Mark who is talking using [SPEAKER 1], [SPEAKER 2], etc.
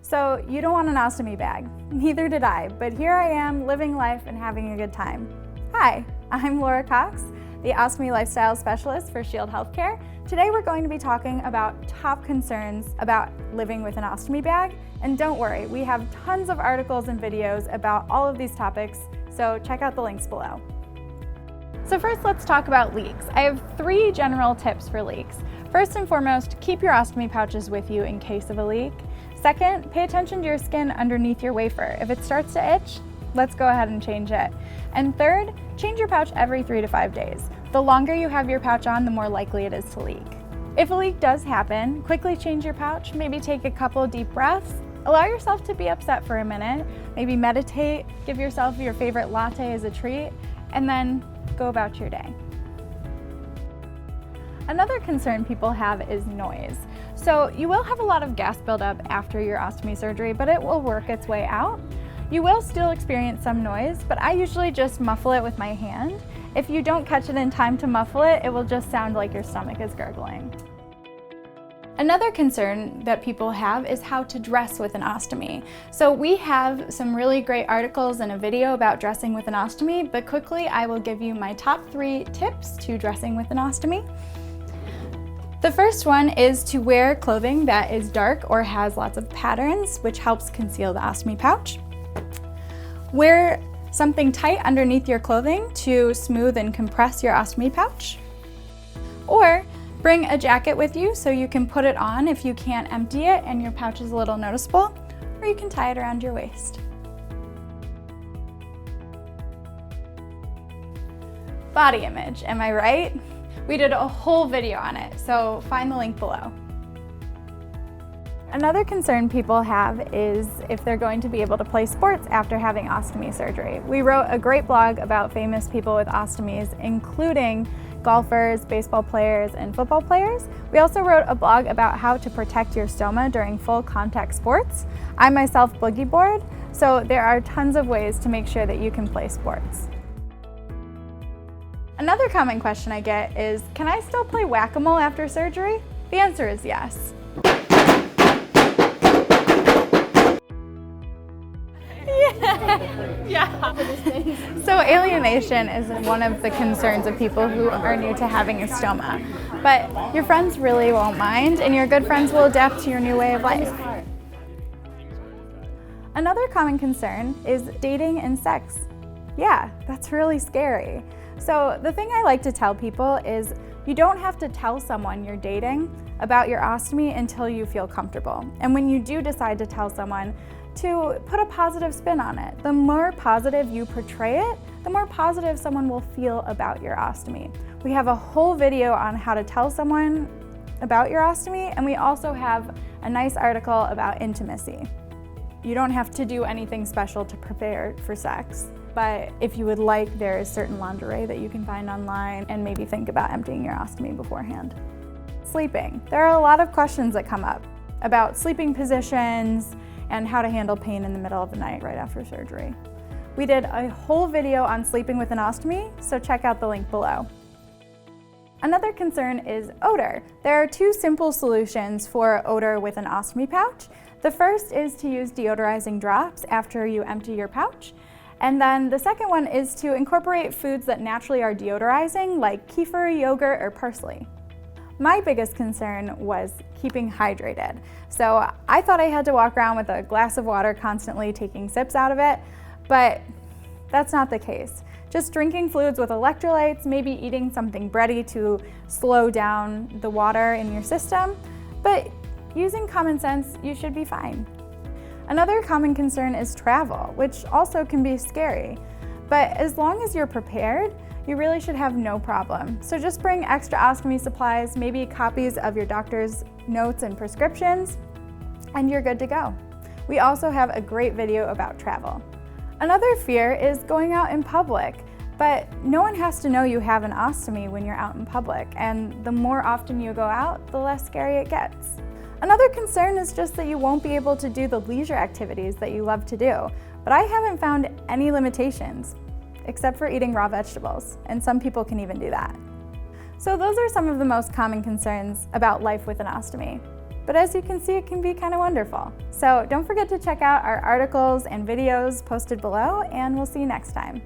[SPEAKER 1] So you don't want an ostomy bag. Neither did I, but here I am living life and having a good time. Hi, I'm Laura Cox, the Ostomy Lifestyle Specialist for Shield Healthcare. Today we're going to be talking about top concerns about living with an ostomy bag. And don't worry, we have tons of articles and videos about all of these topics, so check out the links below. So first, let's talk about leaks. I have 3 general tips for leaks. First and foremost, keep your ostomy pouches with you in case of a leak. Second, pay attention to your skin underneath your wafer. If it starts to itch, let's go ahead and change it. And third, change your pouch every 3 to 5 days. The longer you have your pouch on, the more likely it is to leak. If a leak does happen, quickly change your pouch, maybe take a couple deep breaths, allow yourself to be upset for a minute, maybe meditate, give yourself your favorite latte as a treat, and then go about your day. Another concern people have is noise. So you will have a lot of gas buildup after your ostomy surgery, but it will work its way out. You will still experience some noise, but I usually just muffle it with my hand. If you don't catch it in time to muffle it, it will just sound like your stomach is gurgling. Another concern that people have is how to dress with an ostomy. So we have some really great articles and a video about dressing with an ostomy, but quickly I will give you my top 3 tips to dressing with an ostomy. The first one is to wear clothing that is dark or has lots of patterns, which helps conceal the ostomy pouch. Wear something tight underneath your clothing to smooth and compress your ostomy pouch. Or bring a jacket with you so you can put it on if you can't empty it and your pouch is a little noticeable, or you can tie it around your waist. Body image, am I right? We did a whole video on it, so find the link below. Another concern people have is if they're going to be able to play sports after having ostomy surgery. We wrote a great blog about famous people with ostomies, including golfers, baseball players, and football players. We also wrote a blog about how to protect your stoma during full contact sports. I myself boogie board, so there are tons of ways to make sure that you can play sports. Another common question I get is, can I still play whack-a-mole after surgery? The answer is yes. Yeah. So alienation is one of the concerns of people who are new to having a stoma. But your friends really won't mind, and your good friends will adapt to your new way of life. Another common concern is dating and sex. Yeah, that's really scary. So the thing I like to tell people is you don't have to tell someone you're dating about your ostomy until you feel comfortable. And when you do decide to tell someone, to put a positive spin on it. The more positive you portray it, the more positive someone will feel about your ostomy. We have a whole video on how to tell someone about your ostomy, and we also have a nice article about intimacy. You don't have to do anything special to prepare for sex, but if you would like, there is certain lingerie that you can find online, and maybe think about emptying your ostomy beforehand. Sleeping. There are a lot of questions that come up about sleeping positions and how to handle pain in the middle of the night right after surgery. We did a whole video on sleeping with an ostomy, so check out the link below. Another concern is odor. There are 2 simple solutions for odor with an ostomy pouch. The first is to use deodorizing drops after you empty your pouch. And then the second one is to incorporate foods that naturally are deodorizing, like kefir, yogurt, or parsley. My biggest concern was keeping hydrated. So I thought I had to walk around with a glass of water constantly taking sips out of it, but that's not the case. Just drinking fluids with electrolytes, maybe eating something bready to slow down the water in your system, but using common sense, you should be fine. Another common concern is travel, which also can be scary. But as long as you're prepared, you really should have no problem. So just bring extra ostomy supplies, maybe copies of your doctor's notes and prescriptions, and you're good to go. We also have a great video about travel. Another fear is going out in public, but no one has to know you have an ostomy when you're out in public, and the more often you go out, the less scary it gets. Another concern is just that you won't be able to do the leisure activities that you love to do, but I haven't found any limitations, except for eating raw vegetables, and some people can even do that. So those are some of the most common concerns about life with an ostomy. but as you can see, it can be kind of wonderful. So don't forget to check out our articles and videos posted below, and we'll see you next time.